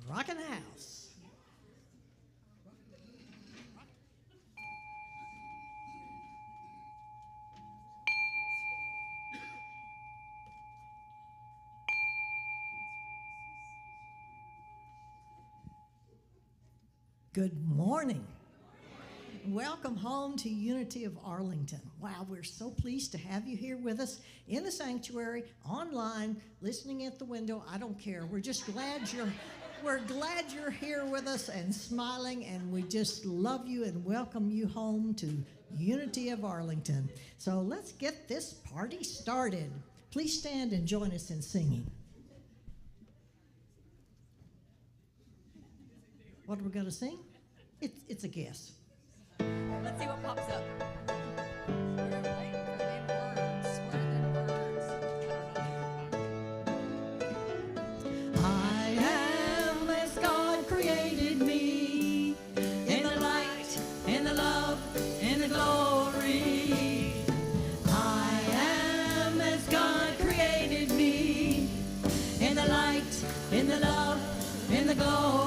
rocking the house. Good morning. Welcome home to Unity of Arlington. Wow, we're so pleased to have you here with us in the sanctuary, online, listening at the window. I don't care. We're just glad you're here with us and smiling, and we just love you and welcome you home to Unity of Arlington. So let's get this party started. Please stand and join us in singing. What are we going to sing? It's a guess. Let's see what pops up. I am as God created me, in the light, in the love, in the glory. I am as God created me, in the light, in the love, in the glory.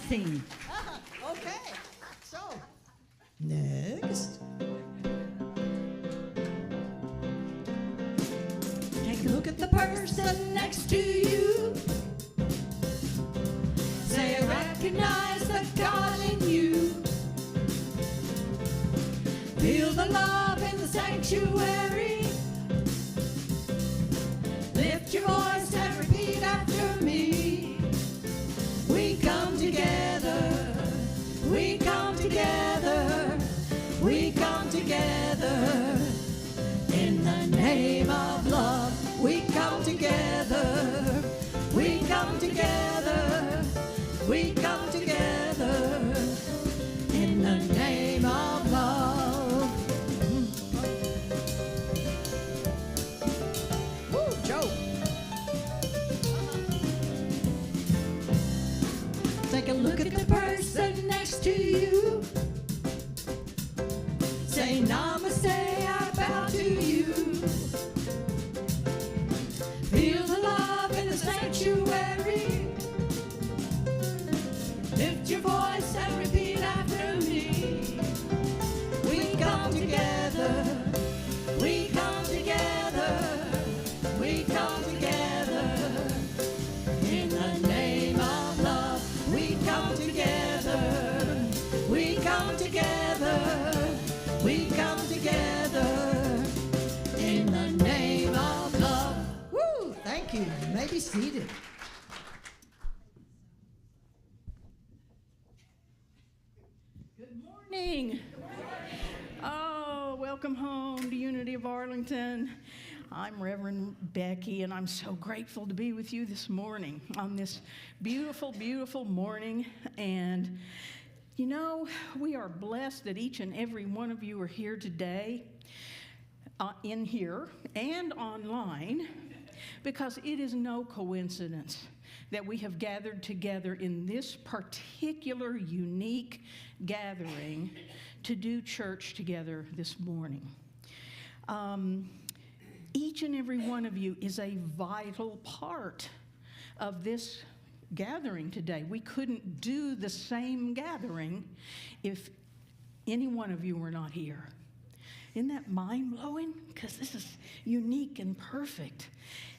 Sing. Okay, so next, take a look at the person next to you. Say, I recognize the God in you. Feel the love in the sanctuary. Lift your voice and repeat after me. We come together, we come together, we come together, in the name of love. We come together, we come together, we come together, in the name of love. Woo, Joe. Take a look at the person next to you. Say namaste, I bow to you. Feel the love in the sanctuary. Lift your voice and repeat after me. We come together, we come together, we come together, in the name of love. We come together, we come together, we come together, in the name of love. Woo! Thank you. You may be seated. Good morning. Oh, welcome home to Unity of Arlington. I'm Reverend Becky, and I'm so grateful to be with you this morning on this beautiful, beautiful morning. And, you know, we are blessed that each and every one of you are here today, in here and online, because it is no coincidence that we have gathered together in this particular unique gathering to do church together this morning. Each and every one of you is a vital part of this gathering today. We couldn't do the same gathering if any one of you were not here. Isn't that mind-blowing? Because this is unique and perfect.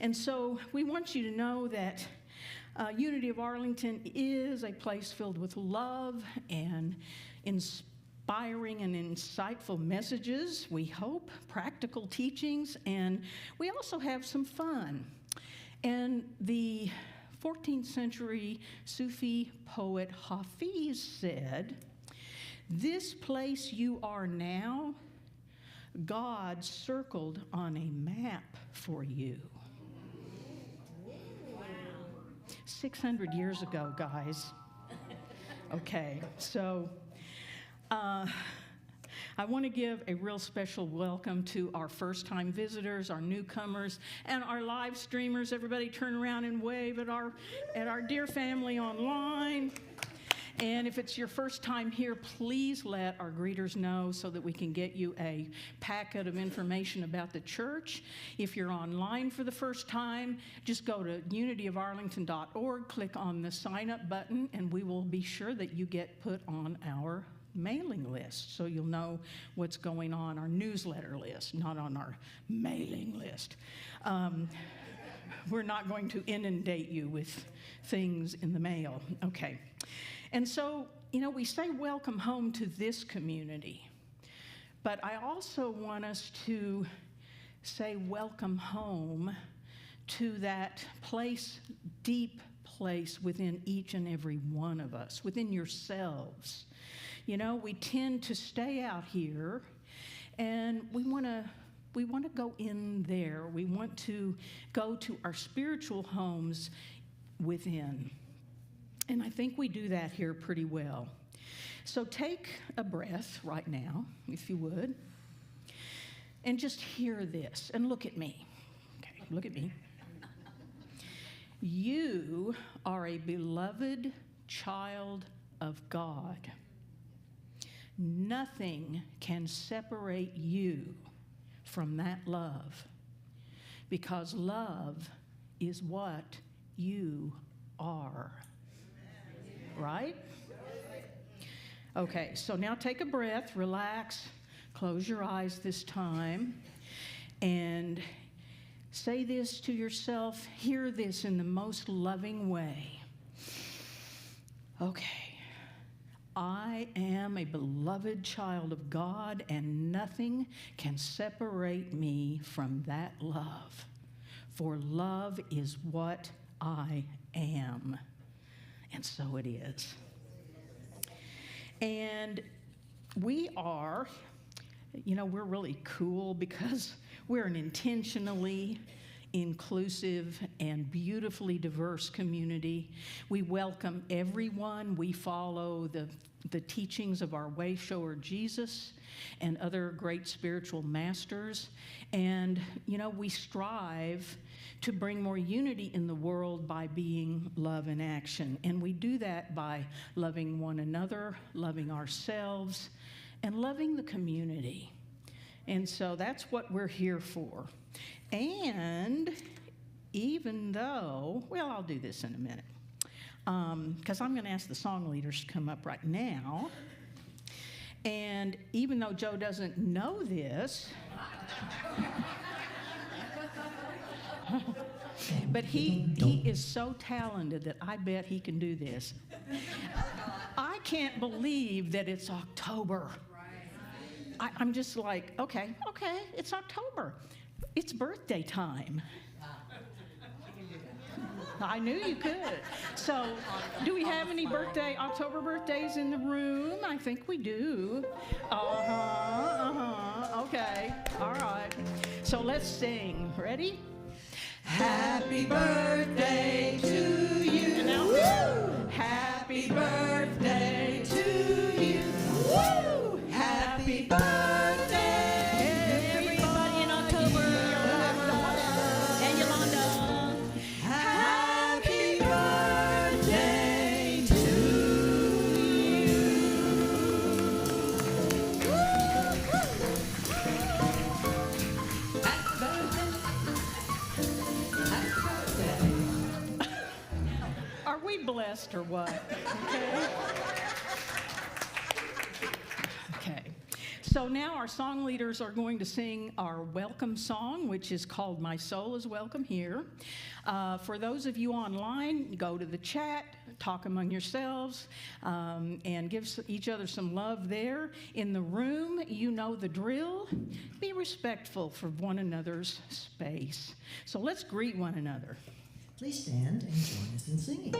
And so we want you to know that Unity of Arlington is a place filled with love and inspiring and insightful messages, we hope, practical teachings, and we also have some fun. And the 14th century Sufi poet Hafiz said, "This place you are now, God circled on a map for you." 600 years ago, guys. Okay, so I want to give a real special welcome to our first-time visitors, our newcomers, and our live streamers. Everybody turn around and wave at our dear family online. And if it's your first time here, please let our greeters know so that we can get you a packet of information about the church. If you're online for the first time, just go to unityofarlington.org, click on the sign-up button, and we will be sure that you get put on our mailing list so you'll know what's going on, our newsletter list, not on our mailing list. We're not going to inundate you with things in the mail. Okay. And so, we say welcome home to this community, but I also want us to say welcome home to that place, deep place within each and every one of us, within yourselves. We tend to stay out here, and we want to go in there. We want to go to our spiritual homes within. And I think we do that here pretty well. So take a breath right now, if you would, and just hear this, and look at me. Okay, look at me. You are a beloved child of God. Nothing can separate you from that love, because love is what you are. Right? Okay, so now take a breath, relax, close your eyes this time, and say this to yourself, hear this in the most loving way. Okay, I am a beloved child of God, and nothing can separate me from that love, for love is what I am. And so it is. And we are, we're really cool because we're an intentionally inclusive and beautifully diverse community. We welcome everyone. We follow the teachings of our way shower Jesus and other great spiritual masters. And, we strive to bring more unity in the world by being love in action. And we do that by loving one another, loving ourselves, and loving the community. And so that's what we're here for. And even though, I'll do this in a minute, because I'm going to ask the song leaders to come up right now. And even though Joe doesn't know this, but he is so talented that I bet he can do this. I can't believe that it's October. I'm just like, okay, it's October. It's birthday time. I knew you could. So, do we have any October birthdays in the room? I think we do. Okay, all right. So let's sing. Ready? Happy birthday to you. Now, woo! Happy birthday to you. Woo! Happy birthday, everybody in October. And Yolanda. Happy birthday to you. Are we blessed or what? Okay. So now our song leaders are going to sing our welcome song, which is called My Soul is Welcome Here. For those of you online, go to the chat, talk among yourselves, and give each other some love there. In the room, you know the drill. Be respectful for one another's space. So let's greet one another. Please stand and join us in singing.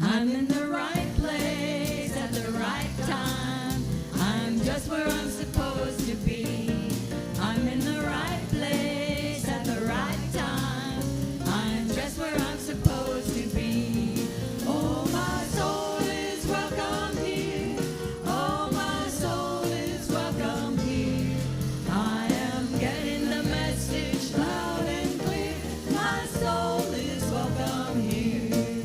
I'm in the right place at the right time. I'm just where I'm supposed to be. I'm in the right place at the right time. I'm just where I'm supposed to be. Oh, my soul is welcome here. Oh, my soul is welcome here. I am getting the message loud and clear. My soul is welcome here.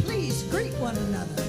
Please greet one another.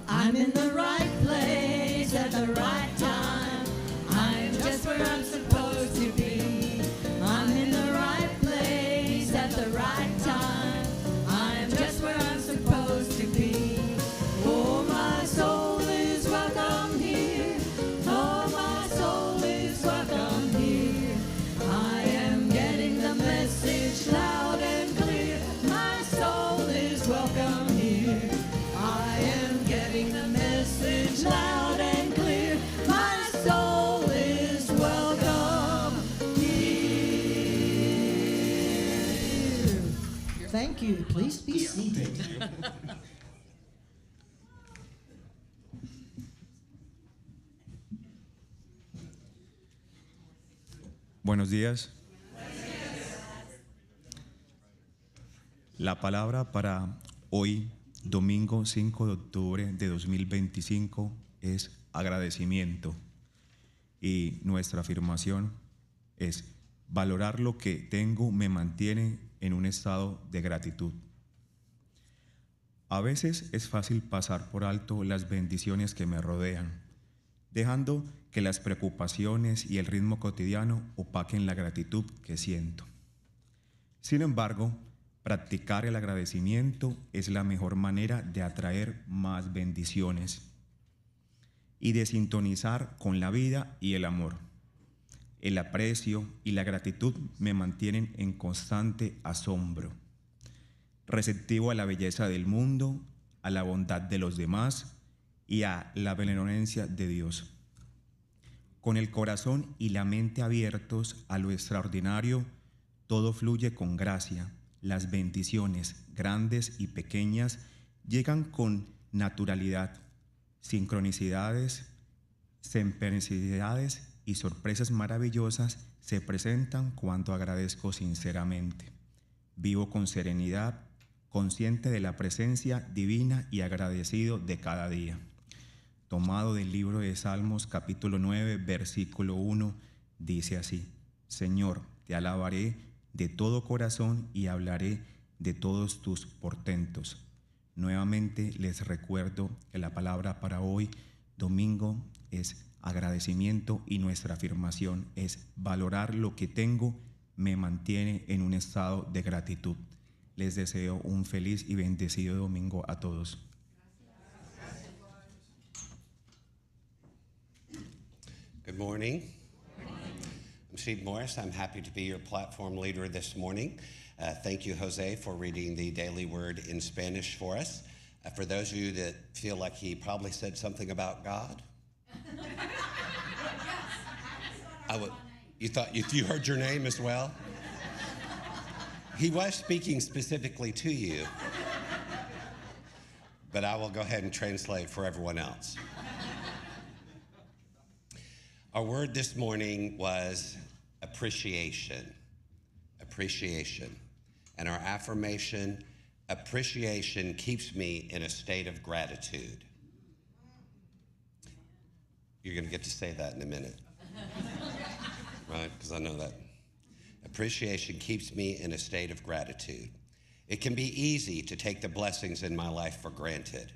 I'm in the right place at the right time. I'm just where I'm supposed to be. I'm in the right place at the right time. I'm just where I'm supposed to be. Oh, my soul is welcome here. Oh, my soul is welcome here. I am getting the message loud and clear. My soul is welcome here. I am getting the message loud and clear. My soul is welcome here. Thank you. Please be seated. Buenos días. La palabra para hoy, domingo 5 de octubre de 2025, es agradecimiento. Y nuestra afirmación es: valorar lo que tengo me mantiene en un estado de gratitud. A veces es fácil pasar por alto las bendiciones que me rodean, dejando que las preocupaciones y el ritmo cotidiano opaquen la gratitud que siento. Sin embargo, practicar el agradecimiento es la mejor manera de atraer más bendiciones y de sintonizar con la vida y el amor. El aprecio y la gratitud me mantienen en constante asombro, receptivo a la belleza del mundo, a la bondad de los demás y a la benevolencia de Dios. Con el corazón y la mente abiertos a lo extraordinario, todo fluye con gracia. Las bendiciones, grandes y pequeñas, llegan con naturalidad. Sincronicidades, sincronicidades y sorpresas maravillosas se presentan cuando agradezco sinceramente. Vivo con serenidad, consciente de la presencia divina y agradecido de cada día. Tomado del libro de Salmos, capítulo 9, versículo 1, dice así: Señor, te alabaré de todo corazón y hablaré de todos tus portentos. Nuevamente les recuerdo que la palabra para hoy, domingo, es agradecimiento y nuestra afirmación es: valorar lo que tengo me mantiene en un estado de gratitud. Les deseo un feliz y bendecido domingo a todos. Good morning. I'm Steve Morris. I'm happy to be your platform leader this morning. Thank you, Jose, for reading the Daily Word in Spanish for us. For those of you that feel like he probably said something about God, you thought you heard your name as well? He was speaking specifically to you, but I will go ahead and translate for everyone else. Our word this morning was appreciation. Appreciation. And our affirmation, appreciation keeps me in a state of gratitude. You're going to get to say that in a minute. Right? Because I know that Appreciation keeps me in a state of gratitude. It can be easy to take the blessings in my life for granted,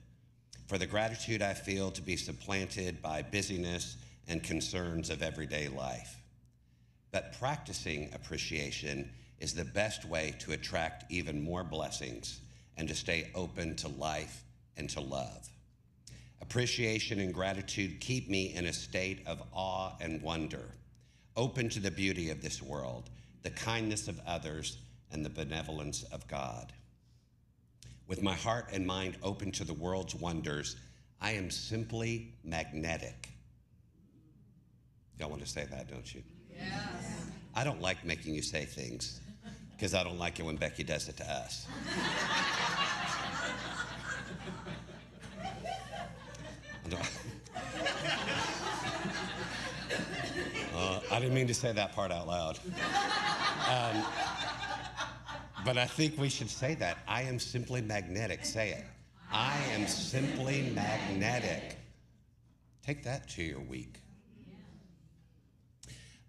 for the gratitude I feel to be supplanted by busyness and concerns of everyday life. But practicing appreciation is the best way to attract even more blessings and to stay open to life and to love. Appreciation and gratitude keep me in a state of awe and wonder, open to the beauty of this world, the kindness of others, and the benevolence of God. With my heart and mind open to the world's wonders, I am simply magnetic. Y'all want to say that, don't you? Yes. I don't like making you say things because I don't like it when Becky does it to us. I didn't mean to say that part out loud. But I think we should say that. I am simply magnetic. Say it. I am simply magnetic. Take that to your week.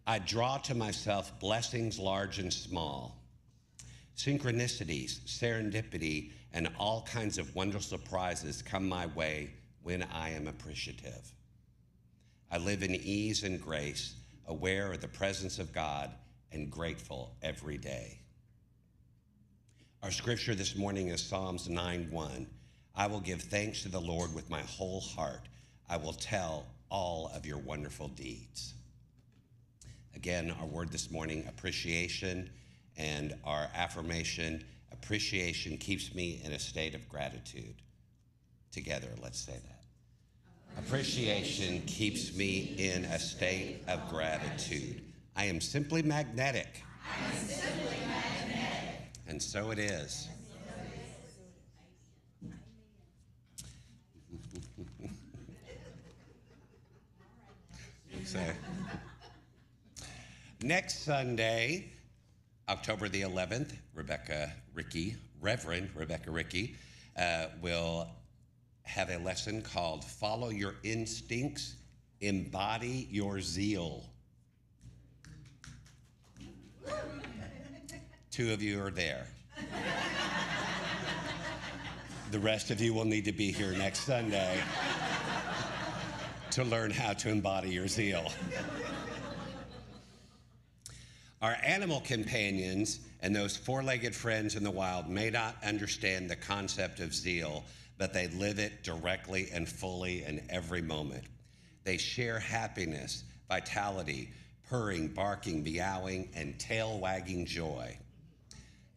I draw to myself blessings large and small, synchronicities, serendipity, and all kinds of wonderful surprises come my way when I am appreciative. I live in ease and grace, aware of the presence of God and grateful every day. Our scripture this morning is Psalms 9:1. I will give thanks to the Lord with my whole heart. I will tell all of your wonderful deeds. Again, our word this morning, appreciation, and our affirmation, appreciation keeps me in a state of gratitude. Together, let's say that. Appreciation keeps me in a state of gratitude. I am simply magnetic. I am simply magnetic. And so it is. So, next Sunday, October the 11th, Reverend Rebecca Rickey, will have a lesson called Follow Your Instincts, Embody Your Zeal. 2 of you are there. The rest of you will need to be here next Sunday to learn how to embody your zeal. Our animal companions and those 4-legged friends in the wild may not understand the concept of zeal, but they live it directly and fully in every moment. They share happiness, vitality, purring, barking, meowing, and tail-wagging joy.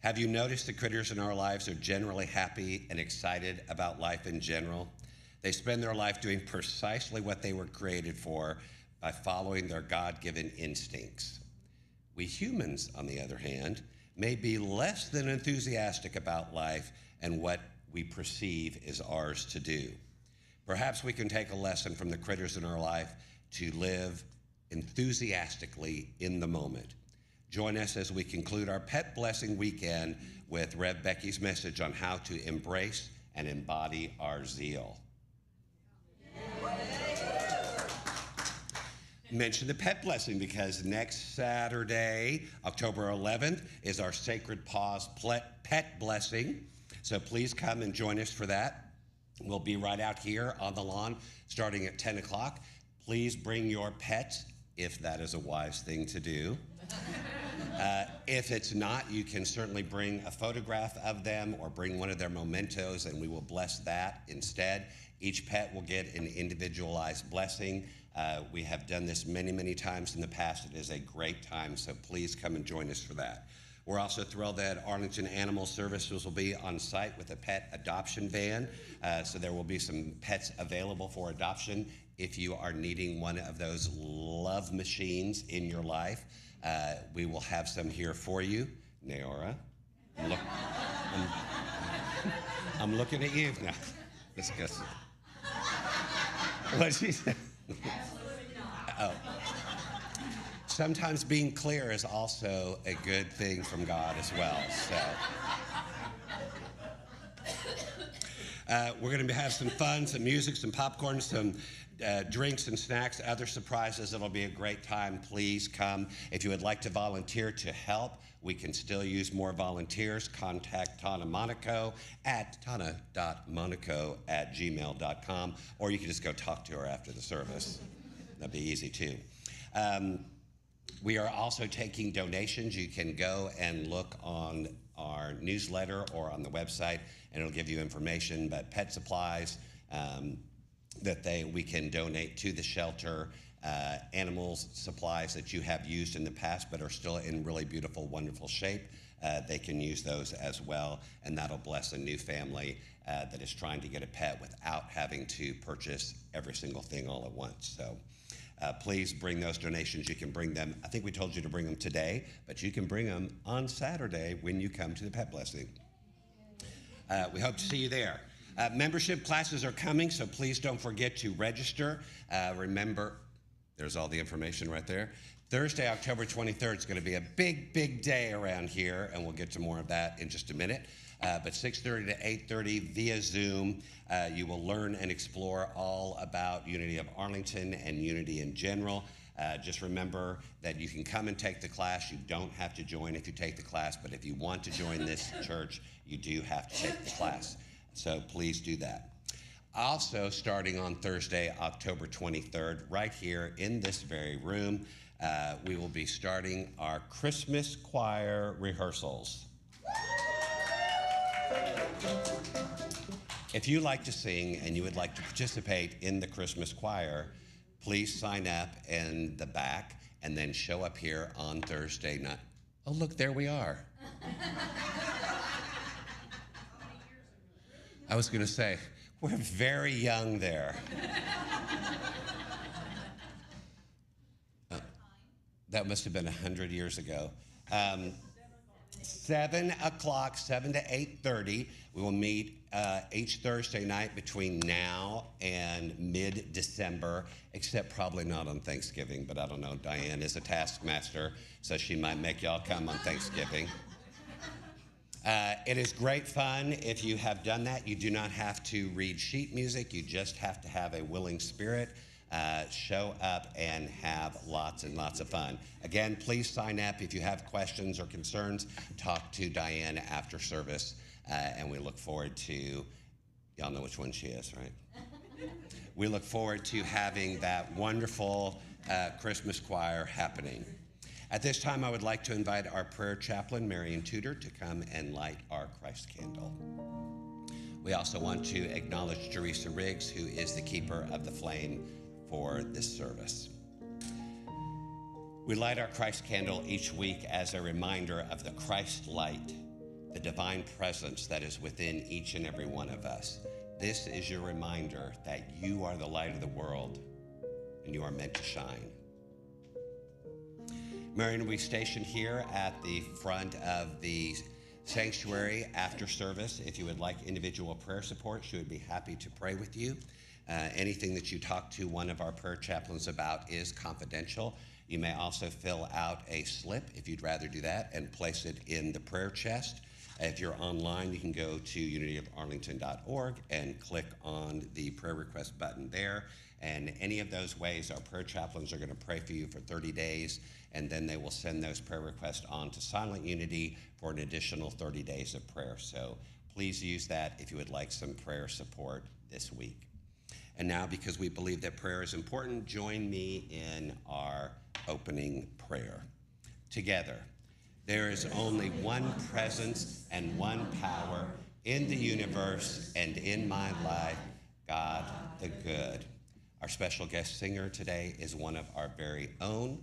Have you noticed the critters in our lives are generally happy and excited about life in general? They spend their life doing precisely what they were created for by following their God-given instincts. We humans, on the other hand, may be less than enthusiastic about life and what we perceive is ours to do. Perhaps we can take a lesson from the critters in our life to live enthusiastically in the moment. Join us as we conclude our Pet Blessing Weekend with Rev Becky's message on how to embrace and embody our zeal. Mention the pet blessing because next Saturday, October 11th, is our Sacred Paws Pet Blessing. So please come and join us for that. We'll be right out here on the lawn starting at 10 o'clock. Please bring your pets if that is a wise thing to do. If it's not, you can certainly bring a photograph of them or bring one of their mementos and we will bless that instead. Each pet will get an individualized blessing. We have done this many, many times in the past. It is a great time, so please come and join us for that. We're also thrilled that Arlington Animal Services will be on site with a pet adoption van, so there will be some pets available for adoption if you are needing one of those love machines in your life. We will have some here for you. Naora, I'm looking at you now. Let's go. What did she say? Absolutely not. Oh. Sometimes being clear is also a good thing from God as well. So, We're going to have some fun, some music, some popcorn, some drinks and snacks, other surprises. It'll be a great time. Please come. If you would like to volunteer to help, we can still use more volunteers. Contact Tana Monaco at tana.monaco@gmail.com, or you can just go talk to her after the service. That'd be easy too. We are also taking donations. You can go and look on our newsletter or on the website, and it'll give you information. But pet supplies that we can donate to the shelter, animals supplies that you have used in the past but are still in really beautiful, wonderful shape, they can use those as well, and that'll bless a new family that is trying to get a pet without having to purchase every single thing all at once. So please bring those donations. You can bring them, I think we told you to bring them today, but you can bring them on Saturday when you come to the pet blessing. We hope to see you there. Membership classes are coming, so please don't forget to register. Remember, there's all the information right there. Thursday, October 23rd is going to be a big, big day around here, and we'll get to more of that in just a minute. But 6:30 to 8:30 via Zoom, you will learn and explore all about Unity of Arlington and Unity in general. Just remember that you can come and take the class. You don't have to join if you take the class, but if you want to join this church, you do have to take the class. So please do that. Also, starting on Thursday, October 23rd, right here in this very room, we will be starting our Christmas choir rehearsals. If you like to sing and you would like to participate in the Christmas choir, please sign up in the back and then show up here on Thursday night. Oh, look, there we are. I was going to say, we're very young there. That must have been 100 years ago. 7 o'clock, 7 to 8:30. We will meet each Thursday night between now and mid-December, except probably not on Thanksgiving, but I don't know. Diane is a taskmaster, so she might make y'all come on Thanksgiving. It is great fun. If you have done that, you do not have to read sheet music. You just have to have a willing spirit. Show up and have lots and lots of fun. Again, please sign up. If you have questions or concerns, talk to Diane after service, and we look forward to, y'all know which one she is, right? We look forward to having that wonderful Christmas choir happening. At this time, I would like to invite our prayer chaplain, Marion Tudor, to come and light our Christ candle. We also want to acknowledge Teresa Riggs, who is the keeper of the flame for this service. We light our Christ candle each week as a reminder of the Christ light, the divine presence that is within each and every one of us. This is your reminder that you are the light of the world and you are meant to shine. Marion will be stationed here at the front of the sanctuary after service. If you would like individual prayer support, she would be happy to pray with you. Anything that you talk to one of our prayer chaplains about is confidential. You may also fill out a slip if you'd rather do that and place it in the prayer chest. If you're online, you can go to unityofarlington.org and click on the prayer request button there. And any of those ways, our prayer chaplains are going to pray for you for 30 days, and then they will send those prayer requests on to Silent Unity for an additional 30 days of prayer. So please use that if you would like some prayer support this week. And now, because we believe that prayer is important, join me in our opening prayer. Together, there is only one presence and one power in the universe and in my life, God the good. Our special guest singer today is one of our very own,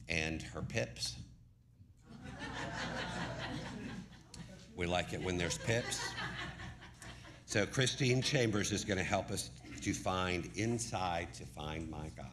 and her pips. We like it when there's pips. So Christine Chambers is going to help us to find inside to find my God.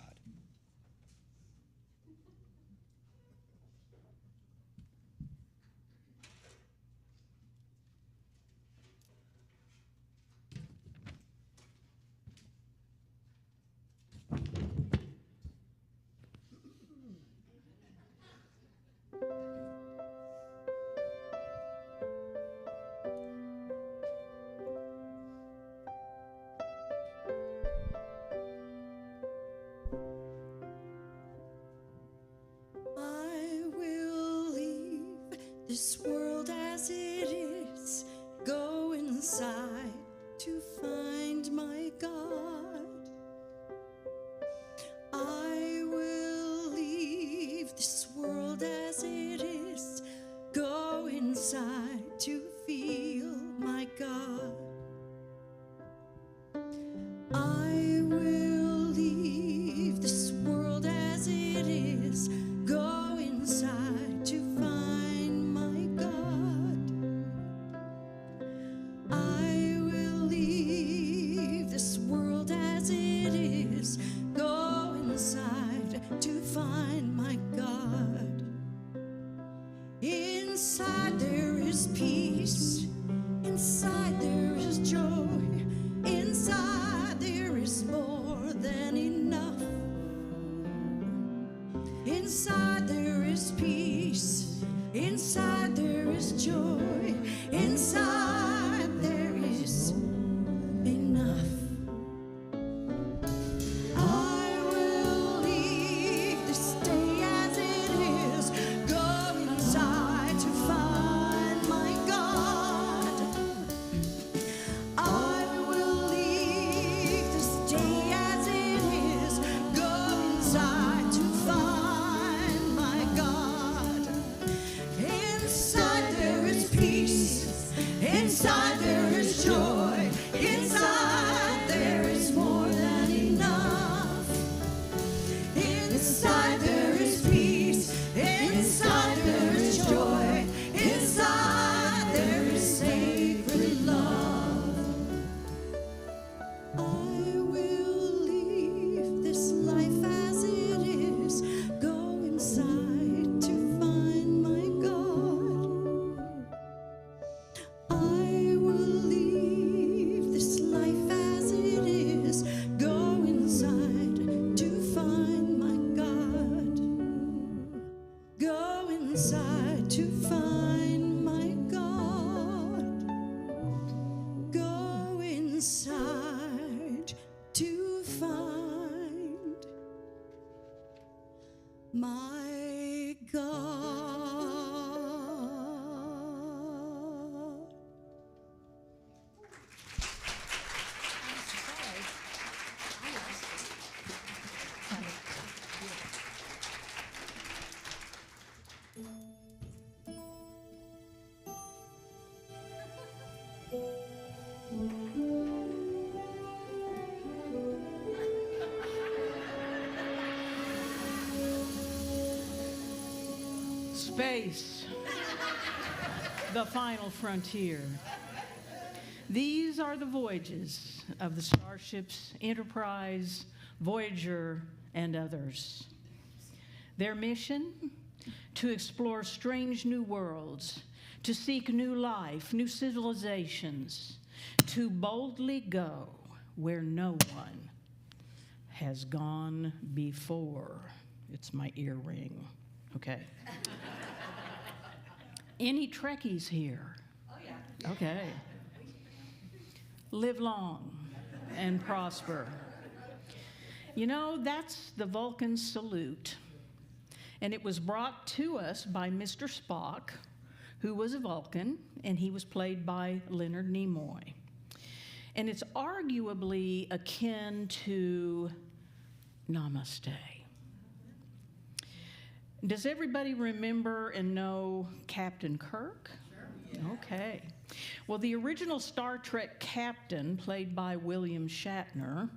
this world as it is, go inside to find my God. I will leave this world as it is, go inside to feel my God. I will leave this world as it is, go inside to find my God. I will leave this world as it is, go inside to find my God. Inside there is peace, inside there is joy, inside there is more than enough. Inside there is peace, inside there is joy, inside there is enough. I will leave this day as it is, go inside to find my God. I will leave this day as it is, go inside to find my God. Inside there is peace, inside there is joy, inside there is more than enough. Inside there is peace, inside there is joy, inside there is sacred love. I will leave this life as it is, go inside to find my God. I will leave this life as it is, go inside to find my God. Go inside to find my God. Go inside to find my God. Space, the final frontier. These are the voyages of the starships Enterprise, Voyager, and others. Their mission? To explore strange new worlds, to seek new life, new civilizations, to boldly go where no one has gone before. It's my earring. Okay. Any Trekkies here? Oh, yeah. Okay. Live long and prosper. You know, that's the Vulcan salute. And it was brought to us by Mr. Spock, who was a Vulcan, and he was played by Leonard Nimoy. And it's arguably akin to Namaste. Does everybody remember and know Captain Kirk? Sure. Yeah. Okay. Well, the original Star Trek captain, played by William Shatner,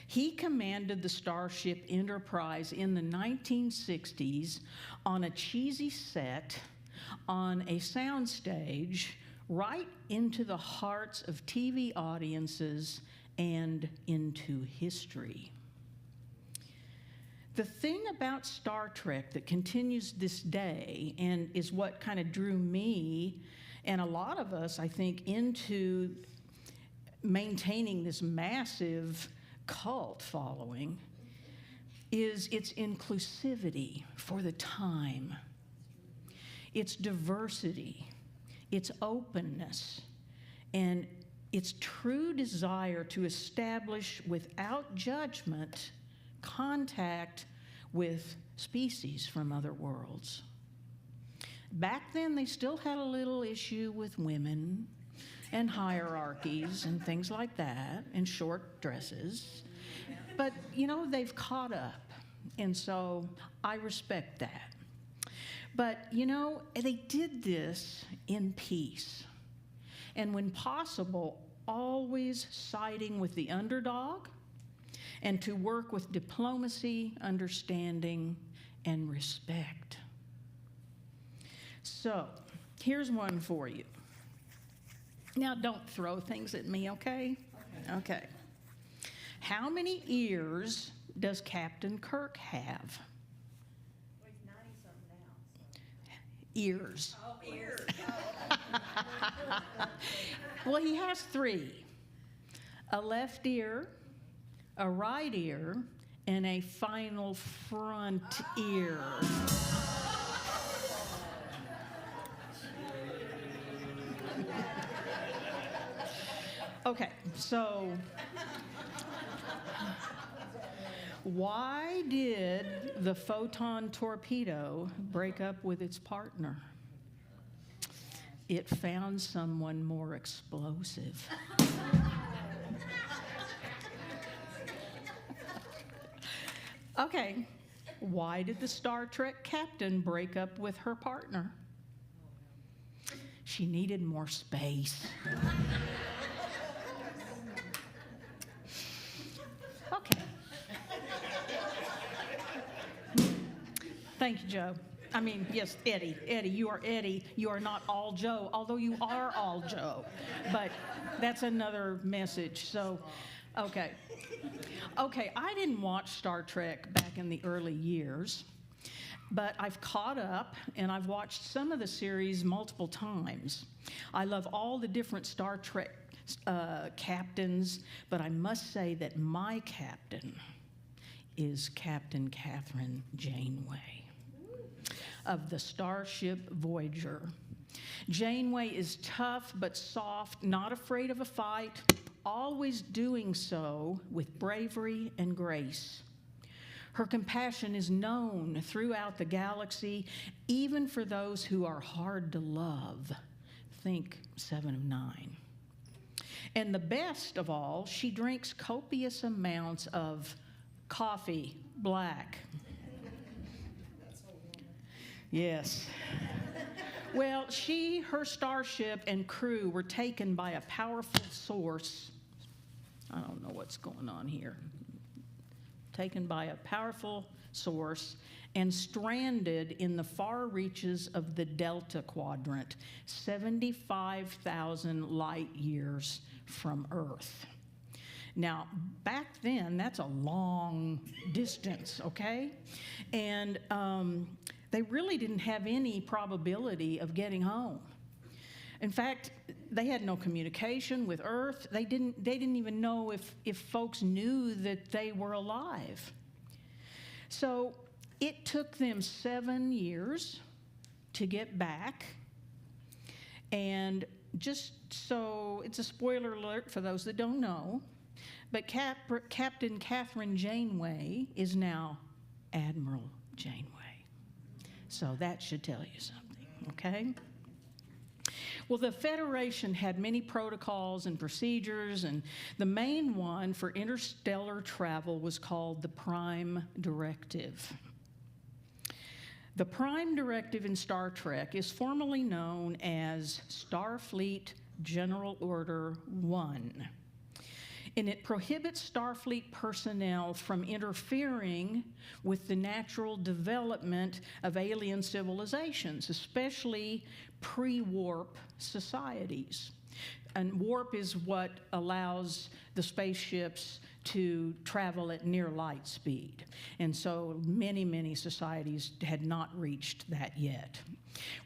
he commanded the Starship Enterprise in the 1960s on a cheesy set on a soundstage right into the hearts of TV audiences and into history. The thing about Star Trek that continues this day and is what kind of drew me and a lot of us, I think, into maintaining this massive cult following is its inclusivity for the time, its diversity, its openness, and its true desire to establish without judgment contact with species from other worlds. Back then, they still had a little issue with women and hierarchies and things like that, and short dresses. But, you know, they've caught up, and so I respect that. But, you know, they did this in peace, and when possible, always siding with the underdog, and to work with diplomacy, understanding, and respect. So, here's one for you. Now, don't throw things at me, okay? Okay. How many ears does Captain Kirk have? Well, he's 90-something now. So. Ears. Oh, ears. Well, he has 3. A left ear, a right ear, and a final front ear. Okay, so why did the photon torpedo break up with its partner? It found someone more explosive. Okay, why did the Star Trek captain break up with her partner? She needed more space. Okay. Thank you, Joe. I mean, yes, Eddie. Eddie, you are Eddie. You are not all Joe, although you are all Joe. But that's another message. So, okay. Okay, I didn't watch Star Trek back in the early years, but I've caught up and I've watched some of the series multiple times. I love all the different Star Trek captains, but I must say that my captain is Captain Catherine Janeway of the Starship Voyager. Janeway is tough but soft, not afraid of a fight, always doing so with bravery and grace. Her compassion is known throughout the galaxy, even for those who are hard to love. Think 7 of 9. And the best of all, she drinks copious amounts of coffee, black. Yes. Well, her starship and crew were taken by a powerful source. I don't know what's going on here. Taken by a powerful source and stranded in the far reaches of the Delta Quadrant, 75,000 light years from Earth. Now, back then, that's a long distance, okay? And they really didn't have any probability of getting home. In fact, they had no communication with Earth. They didn't even know if folks knew that they were alive. So it took them 7 years to get back. And just so, it's a spoiler alert for those that don't know, but Captain Catherine Janeway is now Admiral Janeway. So that should tell you something, okay? Well, the Federation had many protocols and procedures, and the main one for interstellar travel was called the Prime Directive. The Prime Directive in Star Trek is formally known as Starfleet General Order 1. And it prohibits Starfleet personnel from interfering with the natural development of alien civilizations, especially pre-warp societies. And warp is what allows the spaceships to travel at near light speed. And so many, many societies had not reached that yet.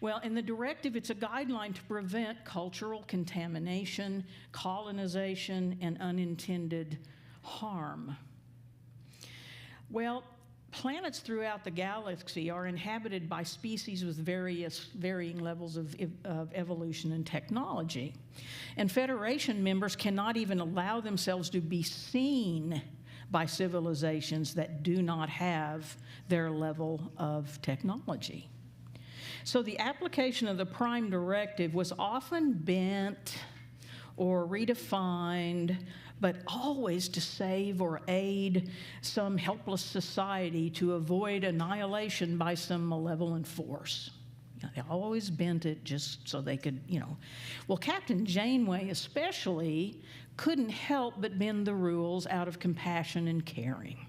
Well, in the directive, it's a guideline to prevent cultural contamination, colonization, and unintended harm. Well, planets throughout the galaxy are inhabited by species with varying levels of evolution and technology. And Federation members cannot even allow themselves to be seen by civilizations that do not have their level of technology. So the application of the prime directive was often bent or redefined, but always to save or aid some helpless society to avoid annihilation by some malevolent force. They always bent it just so they could, Well, Captain Janeway especially couldn't help but bend the rules out of compassion and caring.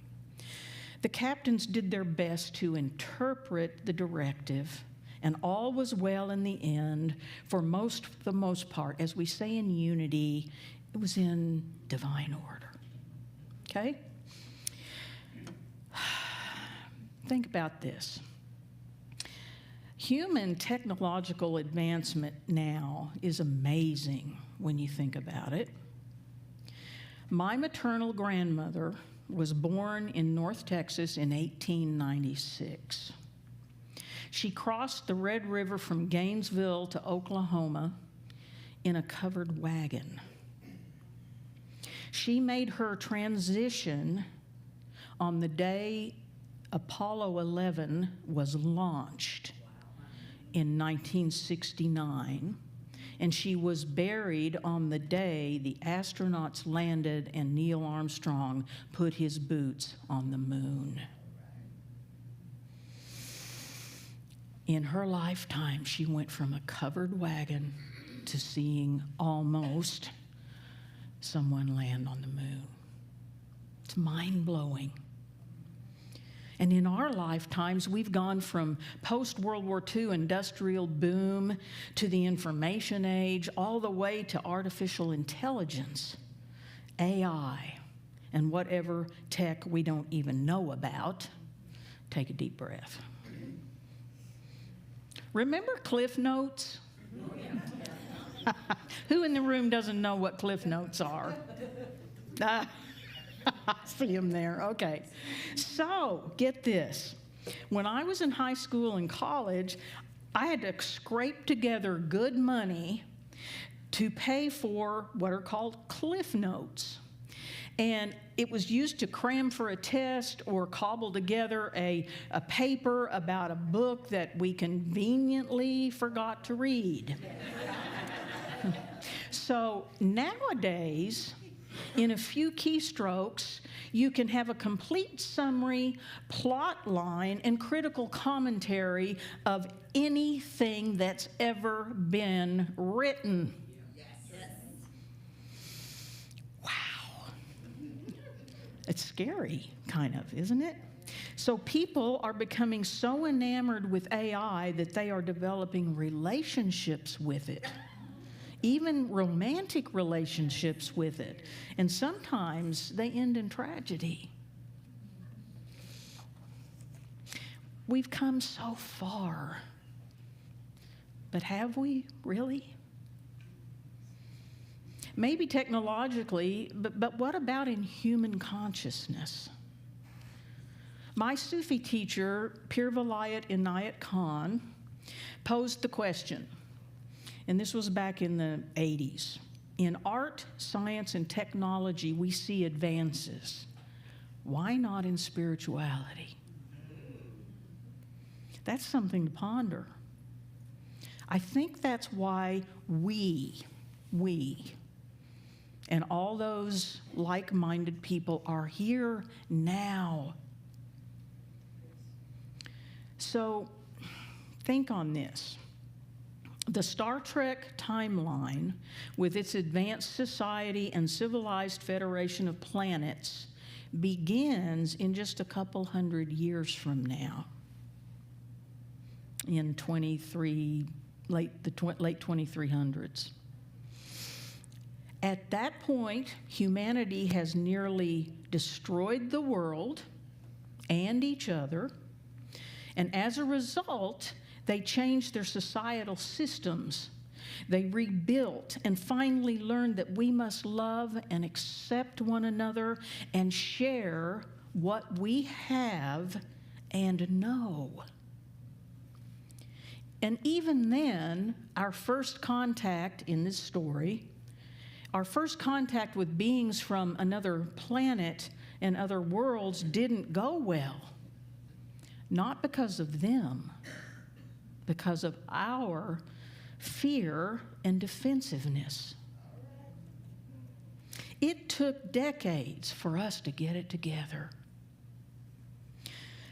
The captains did their best to interpret the directive, and all was well in the end. For the most part, as we say in unity, it was in divine order. Okay? Think about this. Human technological advancement now is amazing when you think about it. My maternal grandmother was born in North Texas in 1896. She crossed the Red River from Gainesville to Oklahoma in a covered wagon. She made her transition on the day Apollo 11 was launched in 1969, and she was buried on the day the astronauts landed and Neil Armstrong put his boots on the moon. In her lifetime, she went from a covered wagon to seeing almost someone land on the moon. It's mind-blowing. And in our lifetimes, we've gone from post-World War II industrial boom to the information age, all the way to artificial intelligence, AI, and whatever tech we don't even know about. Take a deep breath. Remember Cliff Notes? Who in the room doesn't know what Cliff Notes are? I see them there. Okay. So, get this. When I was in high school and college, I had to scrape together good money to pay for what are called Cliff Notes. And it was used to cram for a test or cobble together a paper about a book that we conveniently forgot to read. So nowadays, in a few keystrokes, you can have a complete summary, plot line, and critical commentary of anything that's ever been written. It's scary, kind of, isn't it? So people are becoming so enamored with AI that they are developing relationships with it, even romantic relationships with it. And sometimes they end in tragedy. We've come so far, but have we really? Maybe technologically, but what about in human consciousness? My Sufi teacher, Pir Vilayat Inayat Khan, posed the question, and this was back in the 80s. In art, science, and technology, we see advances. Why not in spirituality? That's something to ponder. I think that's why we, and all those like-minded people are here now. So think on this. The Star Trek timeline, with its advanced society and civilized federation of planets, begins in just a couple hundred years from now, in late 2300s. At that point, humanity has nearly destroyed the world and each other, and as a result, they changed their societal systems. They rebuilt and finally learned that we must love and accept one another and share what we have and know. And even then, our first contact in this story, our first contact with beings from another planet and other worlds didn't go well. Not because of them, because of our fear and defensiveness. It took decades for us to get it together.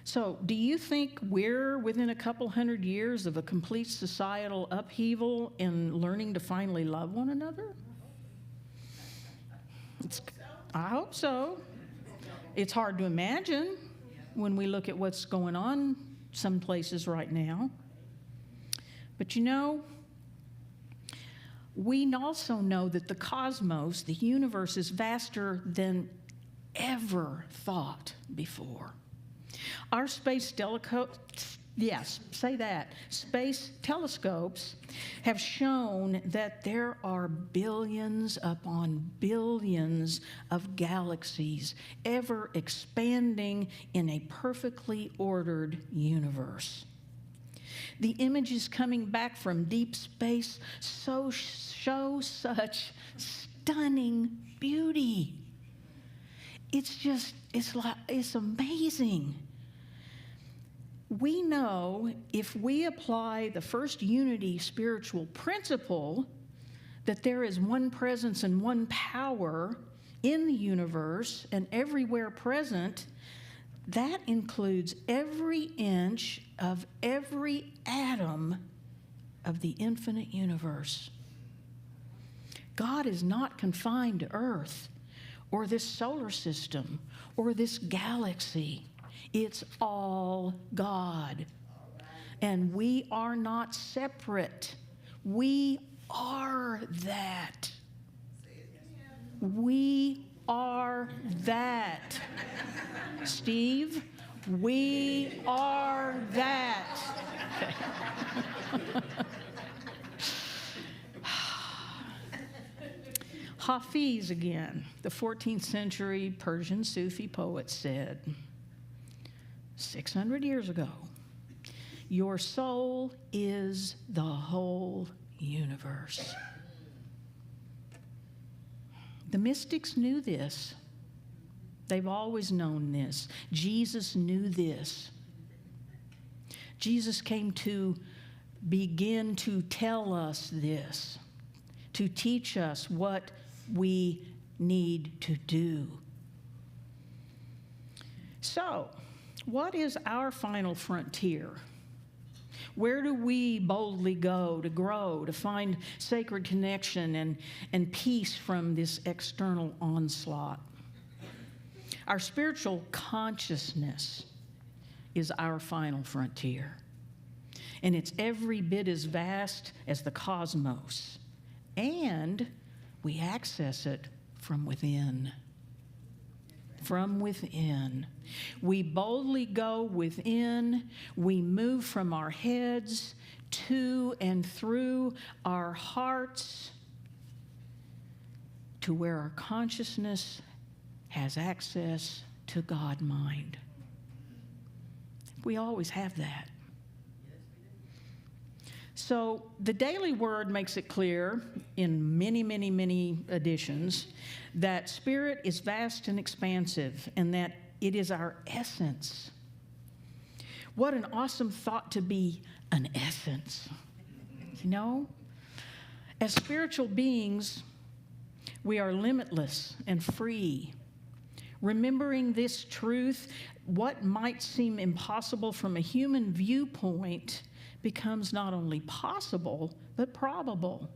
So, do you think we're within a couple hundred years of a complete societal upheaval in learning to finally love one another? I hope so. It's hard to imagine when we look at what's going on some places right now. But you know, we also know that the cosmos, the universe, is vaster than ever thought before. Our space telescopes have shown that there are billions upon billions of galaxies ever expanding in a perfectly ordered universe. The images coming back from deep space show such stunning beauty. It's amazing. We know if we apply the first unity spiritual principle, that there is one presence and one power in the universe and everywhere present, that includes every inch of every atom of the infinite universe. God is not confined to Earth or this solar system or this galaxy. It's all God. And we are not separate. We are that. We are that. Steve, we are that. Hafiz again, the 14th century Persian Sufi poet, said 600 years ago, "Your soul is the whole universe." The mystics knew this. They've always known this. Jesus knew this. Jesus came to begin to tell us this, to teach us what we need to do. So, what is our final frontier? Where do we boldly go to grow, to find sacred connection and peace from this external onslaught? Our spiritual consciousness is our final frontier. And it's every bit as vast as the cosmos. And we access it from within. From within. We boldly go within. We move from our heads to and through our hearts to where our consciousness has access to God mind. We always have that. So the Daily Word makes it clear in many, many, many editions that spirit is vast and expansive and that it is our essence. What an awesome thought to be an essence. You know? As spiritual beings, we are limitless and free. Remembering this truth, what might seem impossible from a human viewpoint becomes not only possible, but probable.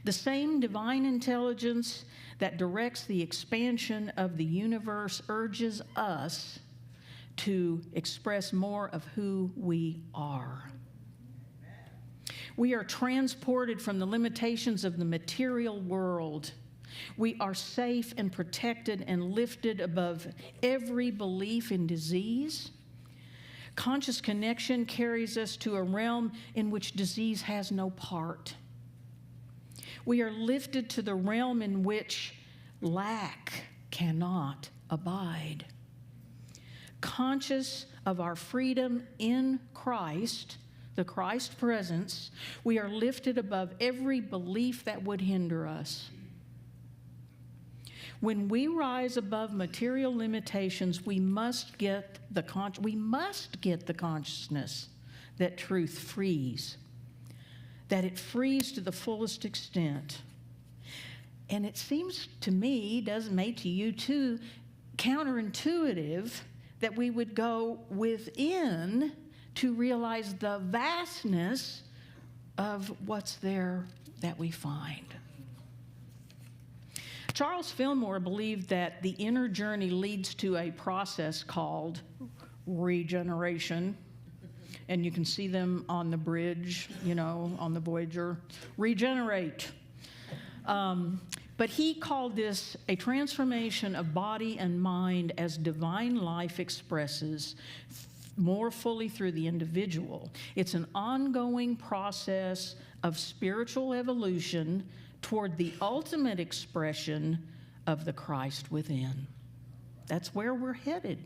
The same divine intelligence that directs the expansion of the universe urges us to express more of who we are. We are transported from the limitations of the material world. We are safe and protected and lifted above every belief in disease. Conscious connection carries us to a realm in which disease has no part. We are lifted to the realm in which lack cannot abide. Conscious of our freedom in Christ, the Christ presence, we are lifted above every belief that would hinder us. When we rise above material limitations, we must get the consciousness that truth frees, that it frees to the fullest extent. And it seems to me, does may to you too, counterintuitive that we would go within to realize the vastness of what's there that we find. Charles Fillmore believed that the inner journey leads to a process called regeneration. And you can see them on the bridge, on the Voyager. Regenerate. But he called this a transformation of body and mind as divine life expresses more fully through the individual. It's an ongoing process of spiritual evolution toward the ultimate expression of the Christ within. That's where we're headed.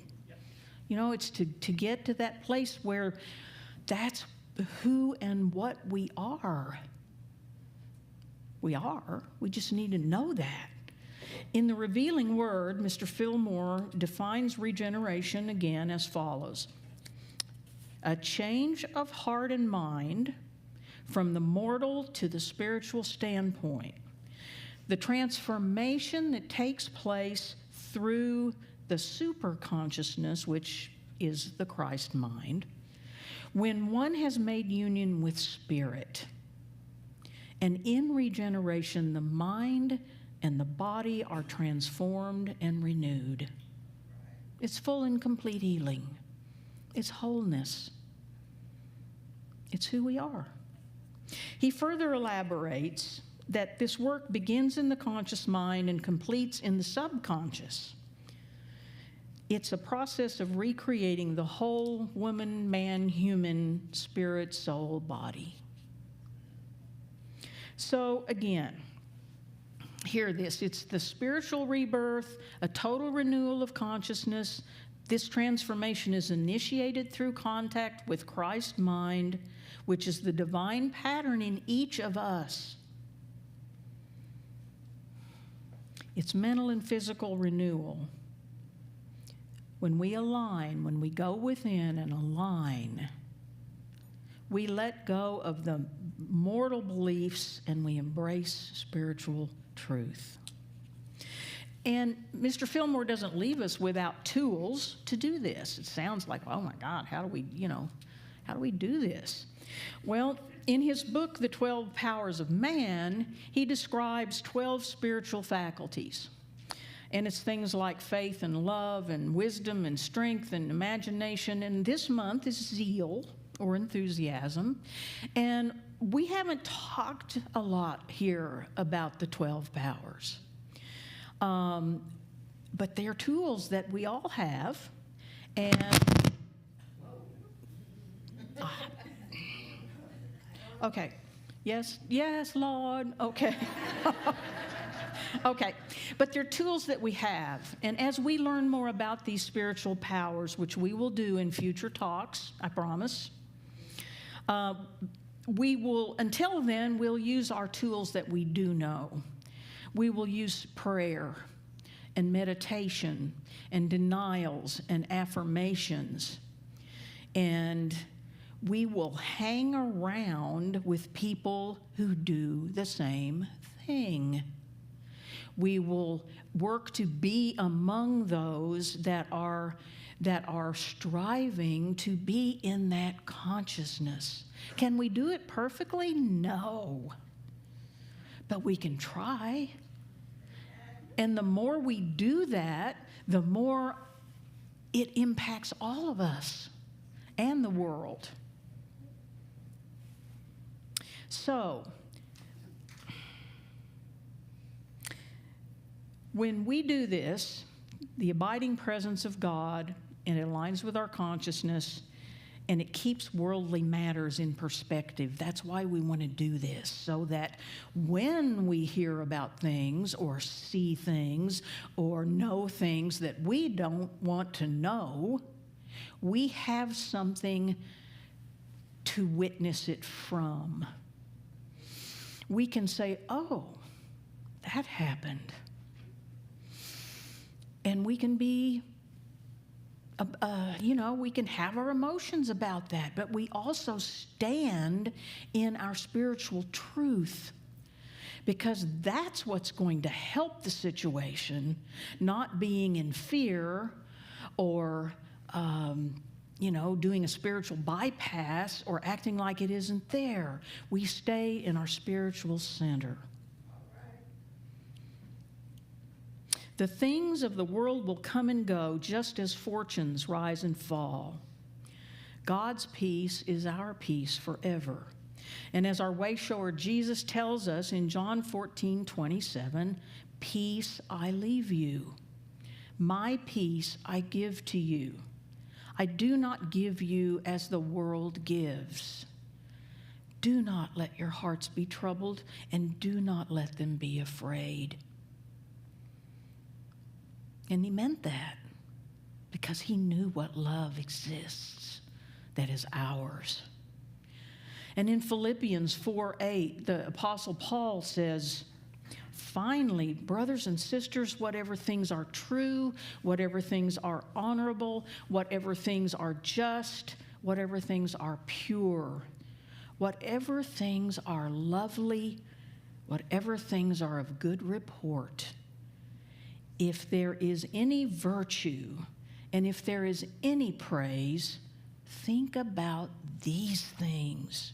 It's to get to that place where that's who and what we are. We are. We just need to know that. In the revealing word, Mr. Fillmore defines regeneration again as follows: a change of heart and mind from the mortal to the spiritual standpoint. The transformation that takes place through the superconsciousness, which is the Christ mind, when one has made union with spirit. And in regeneration, the mind and the body are transformed and renewed. It's full and complete healing. It's wholeness. It's who we are. He further elaborates that this work begins in the conscious mind and completes in the subconscious. It's a process of recreating the whole woman, man, human, spirit, soul, body. So again, hear this. It's the spiritual rebirth, a total renewal of consciousness. This transformation is initiated through contact with Christ's mind, which is the divine pattern in each of us. It's mental and physical renewal. When we align, when we go within and align, we let go of the mortal beliefs and we embrace spiritual truth. And Mr. Fillmore doesn't leave us without tools to do this. It sounds like, oh my God, how do we do this? Well, in his book, The 12 Powers of Man, he describes 12 spiritual faculties. And it's things like faith and love and wisdom and strength and imagination. And this month is zeal or enthusiasm. And we haven't talked a lot here about the 12 powers. But they're tools that we all have. And okay. Yes, Lord. Okay. Okay, but they're tools that we have. And as we learn more about these spiritual powers, which we will do in future talks, I promise, until then, we'll use our tools that we do know. We will use prayer and meditation and denials and affirmations. And we will hang around with people who do the same thing. We will work to be among those that are striving to be in that consciousness. Can we do it perfectly? No. But we can try. And the more we do that, the more it impacts all of us and the world. So, when we do this, the abiding presence of God, and it aligns with our consciousness, and it keeps worldly matters in perspective. That's why we want to do this, so that when we hear about things or see things or know things that we don't want to know, we have something to witness it from. We can say, oh, that happened. And we can be we can have our emotions about that, but we also stand in our spiritual truth, because that's what's going to help the situation, not being in fear or, doing a spiritual bypass or acting like it isn't there. We stay in our spiritual center. The things of the world will come and go just as fortunes rise and fall. God's peace is our peace forever. And as our way shower Jesus tells us in John 14:27, peace I leave you. My peace I give to you. I do not give you as the world gives. Do not let your hearts be troubled, and do not let them be afraid. And he meant that because he knew what love exists that is ours. And in Philippians 4:8, the Apostle Paul says, finally, brothers and sisters, whatever things are true, whatever things are honorable, whatever things are just, whatever things are pure, whatever things are lovely, whatever things are of good report, if there is any virtue and if there is any praise, think about these things.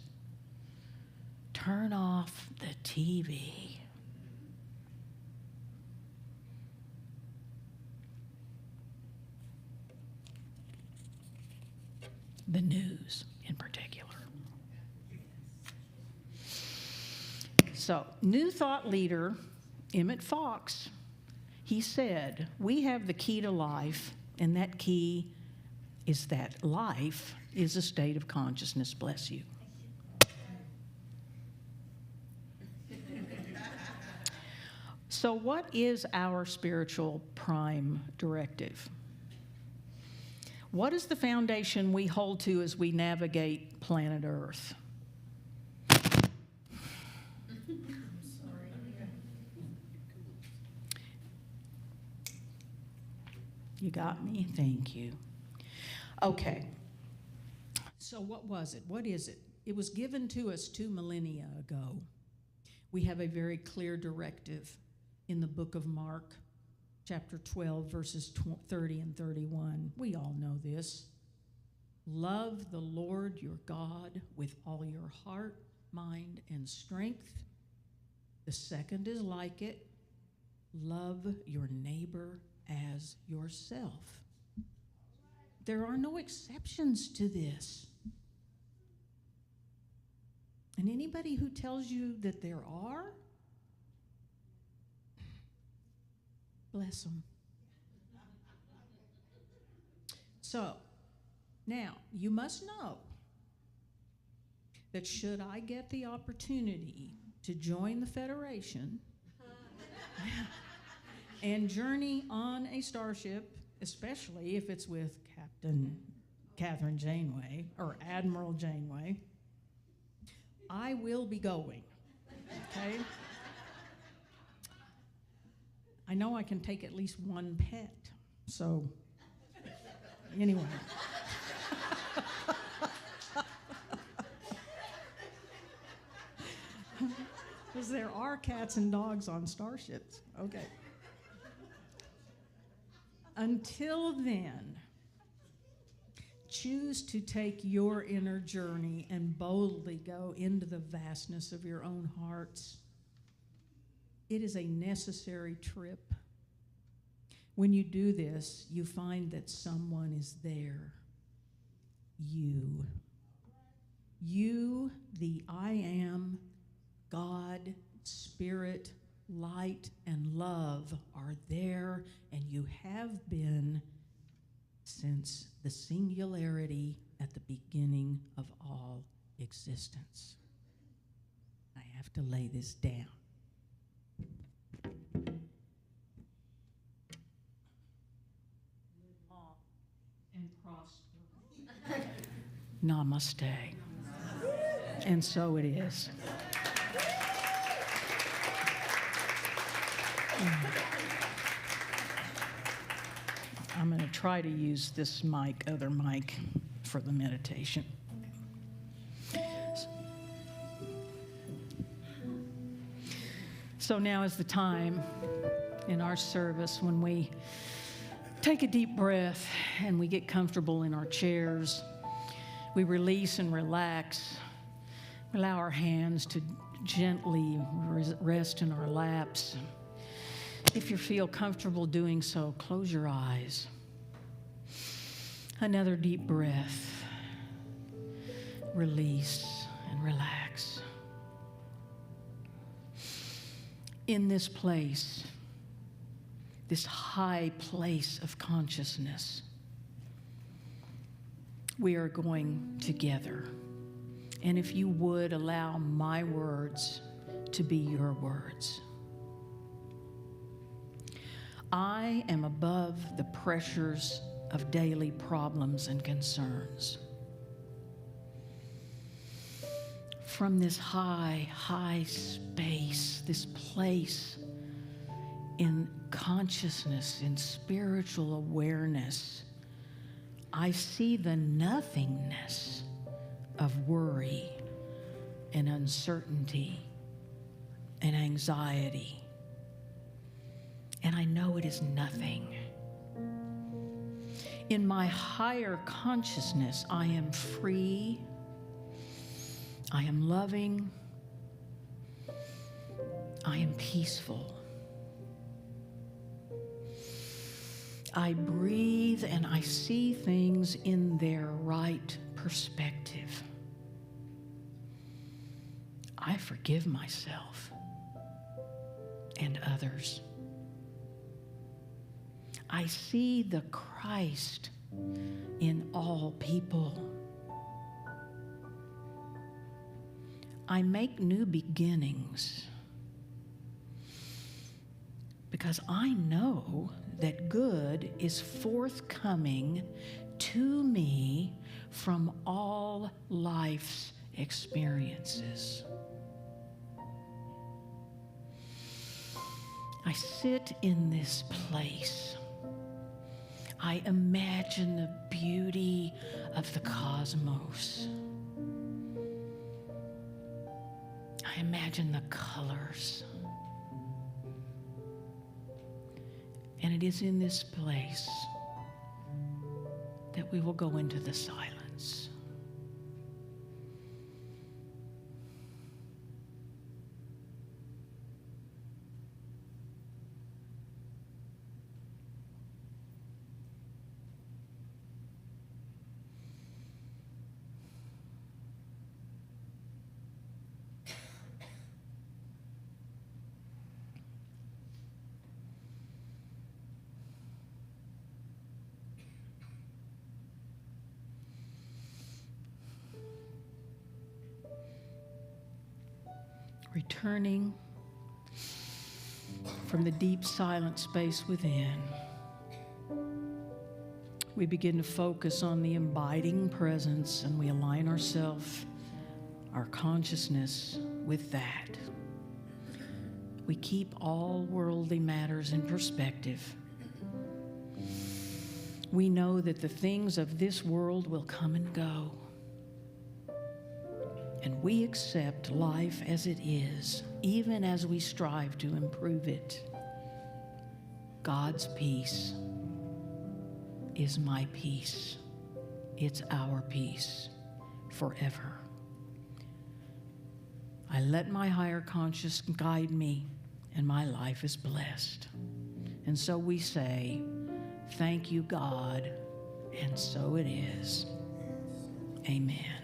Turn off the TV. The news in particular. So, New Thought leader Emmett Fox, he said, we have the key to life, and that key is that life is a state of consciousness. Bless you. So what is our spiritual prime directive? What is the foundation we hold to as we navigate planet Earth? You got me? Thank you. Okay. So what was it? What is it? It was given to us 2 millennia ago. We have a very clear directive in the book of Mark, chapter 12, verses 30 and 31. We all know this. Love the Lord your God with all your heart, mind, and strength. The second is like it. Love your neighbor as yourself. There are no exceptions to this. And anybody who tells you that there are, bless them. So, now, you must know that should I get the opportunity to join the Federation and journey on a starship, especially if it's with Captain Catherine Janeway or Admiral Janeway, I will be going, okay? I know I can take at least one pet, so anyway. Because there are cats and dogs on starships, okay. Until then, choose to take your inner journey and boldly go into the vastness of your own hearts. It is a necessary trip. When you do this, you find that someone is there. You. You, the I am, God, Spirit, light, and love are there, and you have been since the singularity at the beginning of all existence. I have to lay this down. Live long and prosper. Namaste. And so it is. I'm going to try to use this other mic, for the meditation. So now is the time in our service when we take a deep breath and we get comfortable in our chairs. We release and relax. We allow our hands to gently rest in our laps. If you feel comfortable doing so, close your eyes. Another deep breath. Release and relax. In this place, this high place of consciousness, we are going together. And if you would allow my words to be your words. I am above the pressures of daily problems and concerns. From this high, high space, this place in consciousness, in spiritual awareness, I see the nothingness of worry and uncertainty and anxiety. And I know it is nothing. In my higher consciousness, I am free. I am loving. I am peaceful. I breathe and I see things in their right perspective. I forgive myself and others. I see the Christ in all people. I make new beginnings because I know that good is forthcoming to me from all life's experiences. I sit in this place. I imagine the beauty of the cosmos. I imagine the colors. And it is in this place that we will go into the silence. Returning from the deep silent space within, we begin to focus on the abiding presence, and we align ourselves, our consciousness, with that. We keep all worldly matters in perspective. We know that the things of this world will come and go. And we accept life as it is, even as we strive to improve it. God's peace is my peace. It's our peace forever. I let my higher conscious guide me, and my life is blessed. And so we say, thank you, God, and so it is. Amen.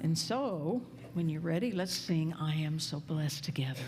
And so, when you're ready, let's sing I Am So Blessed together.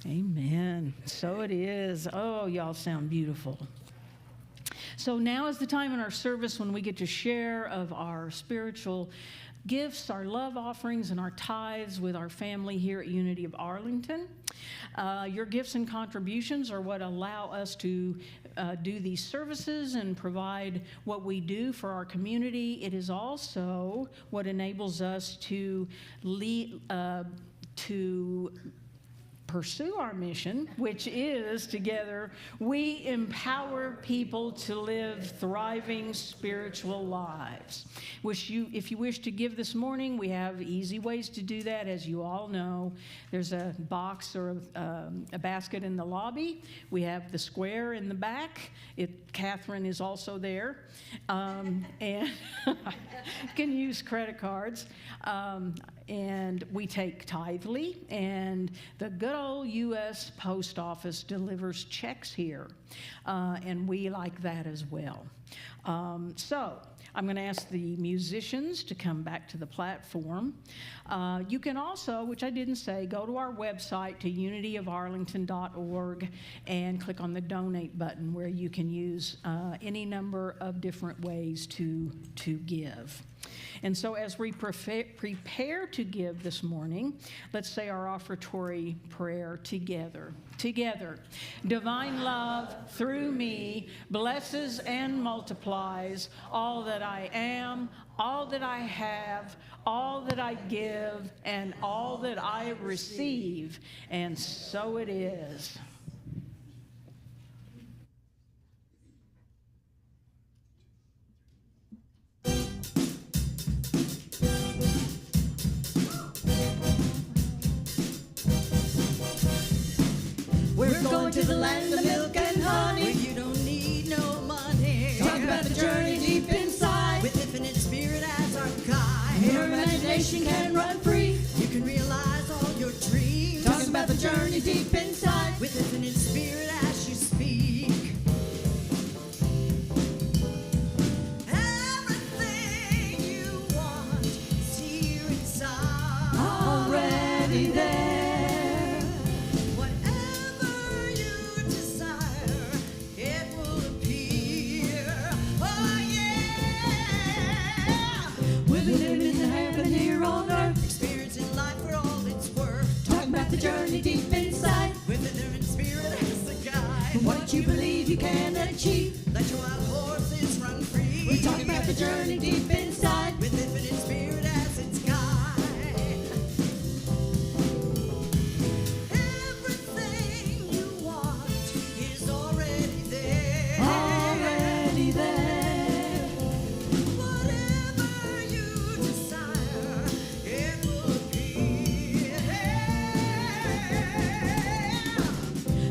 Amen. So it is. Oh, y'all sound beautiful. So now is the time in our service when we get to share of our spiritual gifts, our love offerings, and our tithes with our family here at Unity of Arlington. Your gifts and contributions are what allow us to do these services and provide what we do for our community. It is also what enables us to pursue our mission, which is together we empower people to live thriving spiritual lives. If you wish to give this morning, we have easy ways to do that. As you all know, there's a box or a basket in the lobby. We have the square in the back. Catherine is also there, and can use credit cards. And we take Tithely, and the good old U.S. Post Office delivers checks here, and we like that as well. So I'm going to ask the musicians to come back to the platform. You can also, which I didn't say, go to our website to unityofarlington.org and click on the donate button where you can use any number of different ways to give. And so as we prepare to give this morning, let's say our offertory prayer together. Together. Divine love through me blesses and multiplies all that I am, all that I have, all that I give, and all that I receive. And so it is. We're going to the land of milk and honey, where you don't need no money. talk about the journey deep inside, With infinite spirit as our guide. your imagination can run free, You can realize all your dreams. talk about the journey deep inside, With infinite spirit as you speak. Everything you want is here inside. already there. Whatever you desire, it will appear. Oh yeah. We'll be living in heaven here on earth, Experiencing life for all it's worth. talk about the journey deep inside, With infinite spirit as the guide. what you believe you can achieve. Let your wild horses run free. We talk about the journey deep inside, With infinite spirit as its guide. Everything you want is already there. already there. Whatever you desire, it will appear.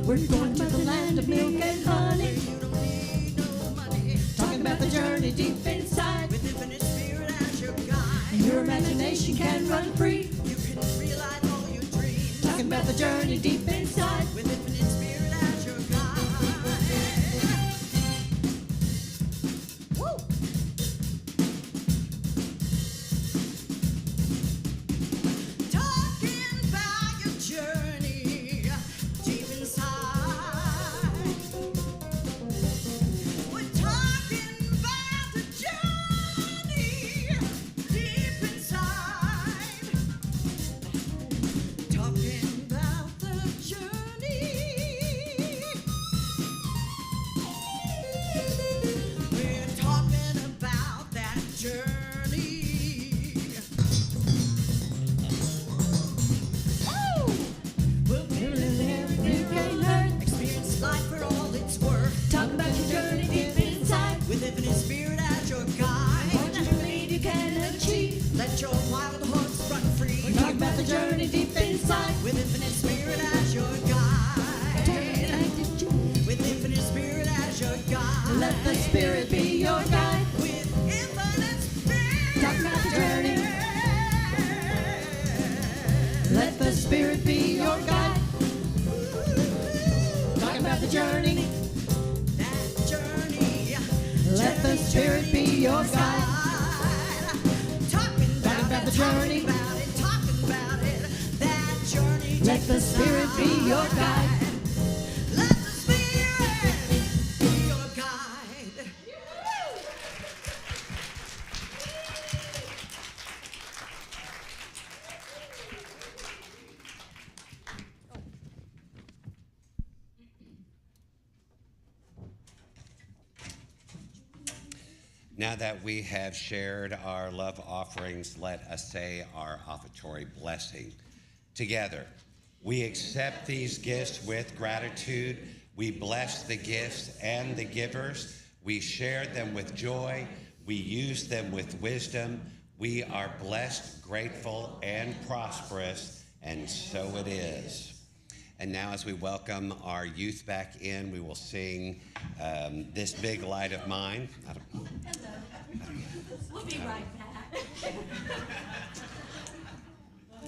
We're going to the land of milk and honey, You don't need no money. talking about the journey deep inside. With infinite spirit as your guide. Your imagination can run free, You can realize all your dreams. talking about the journey deep inside. With infinite spirit as your guide. Woo! Talking about your journey deep inside. We're talking about the journey deep inside. Talking about the journey. We're talking about that journey. We'll be living You can learn, experience life for all it's worth. talk about your journey deep inside. With infinite spirit as your guide. What you believe you can achieve. Let your wild horse run free. Talk about the journey deep inside. With infinite spirit as your guide. With infinite spirit as your guide. Let the Spirit be your guide. With infinite spirit. Talk about the journey. Let the Spirit be your guide. Talk about the journey. That journey. Let the Spirit be your guide. Talking about the journey. Talking about it. That journey. Let the Spirit be your your guide. Let the Spirit be your guide. Now that we have shared our love offerings, let us say our offertory blessing together. We accept these gifts with gratitude. We bless the gifts and the givers. We share them with joy. We use them with wisdom. We are blessed, grateful, and prosperous, and so it is. And now as we welcome our youth back in, we will sing This Big Light of Mine. We'll be right back.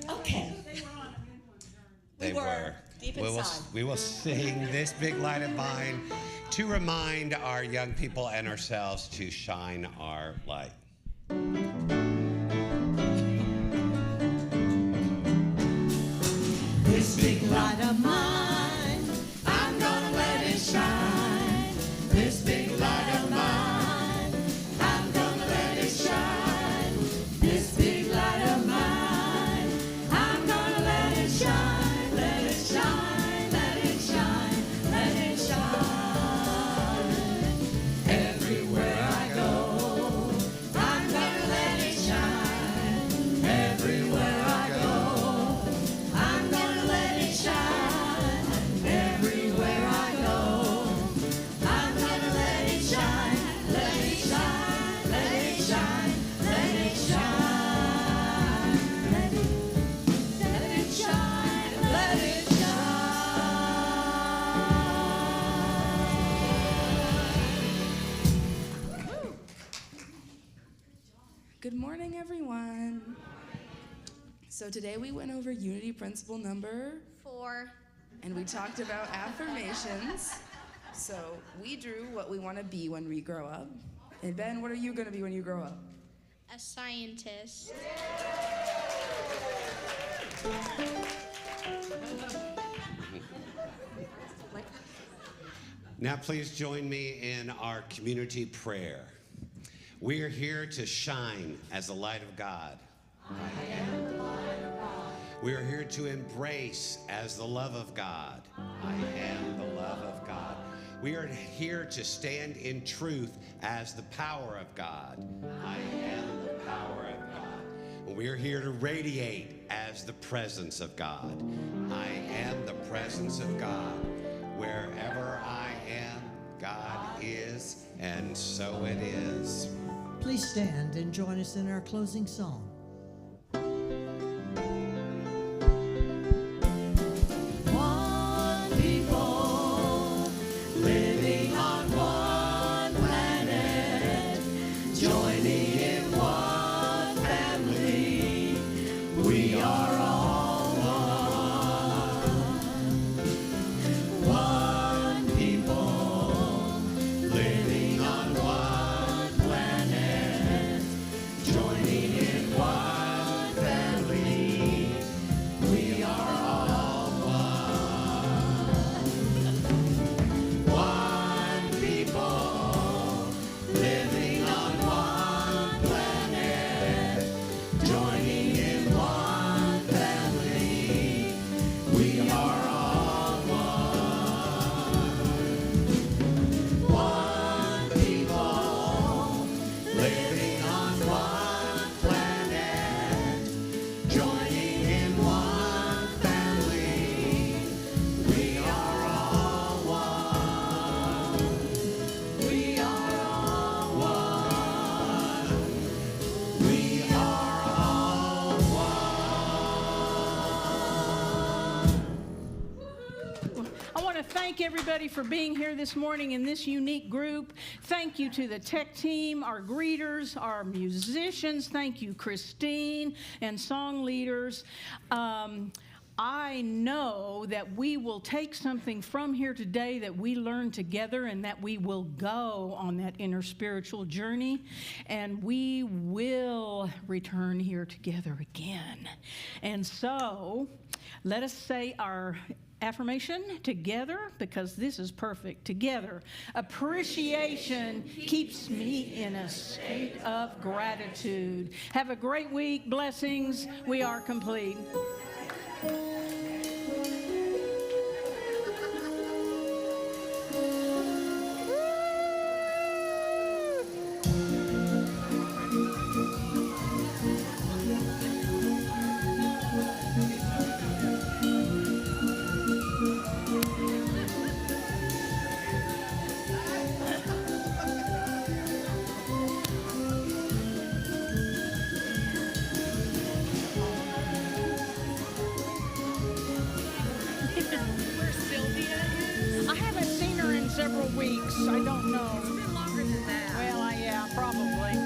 Okay. They were. Deep We will, inside. we will sing This Big Light of Mine to remind our young people and ourselves to shine our light. This big light of mine, I'm gonna let it shine. This big light of mine, I'm gonna let it shine. This big light of mine, I'm gonna let it shine. Let it shine, let it shine, let it shine. Everywhere I go, I'm gonna let it shine. Everywhere I go, I'm gonna let it shine. Everywhere I go, I'm gonna let it shine. Let it shine, let it shine, let it shine. Let it shine, let it shine. Good morning, everyone. So today we went over unity principle number 4. and we talked about affirmations. So we drew what we want to be when we grow up. And Ben, what are you going to be when you grow up? A scientist. Now please join me in our community prayer. We are here to shine as the light of God. We are here to embrace as the love of God. I am the love of God. We are here to stand in truth as the power of God. I am the power of God. We are here to radiate as the presence of God. I am the presence of God. Wherever I am, God is, and so it is. Please stand and join us in our closing song. One people living on one planet, joining in one family. We are all one. One people living on one planet, joining in one family. We are all one. One people living on one planet, joining in one family. We are all one. One people living on one planet, joining in one family. We are all one. We are all one. We are all one. I want to thank everybody for being here this morning in this unique group. Thank you to the tech team, our greeters, our musicians. Thank you, Christine, and song leaders. I know that we will take something from here today that we learn together and that we will go on that inner spiritual journey and we will return here together again. And so let us say our affirmation together, because this is perfect. Together, appreciation keeps me in a state of gratitude. Have a great week. Blessings. We are complete. I haven't seen her in several weeks. I don't know. It's been longer than that. Well, yeah, probably.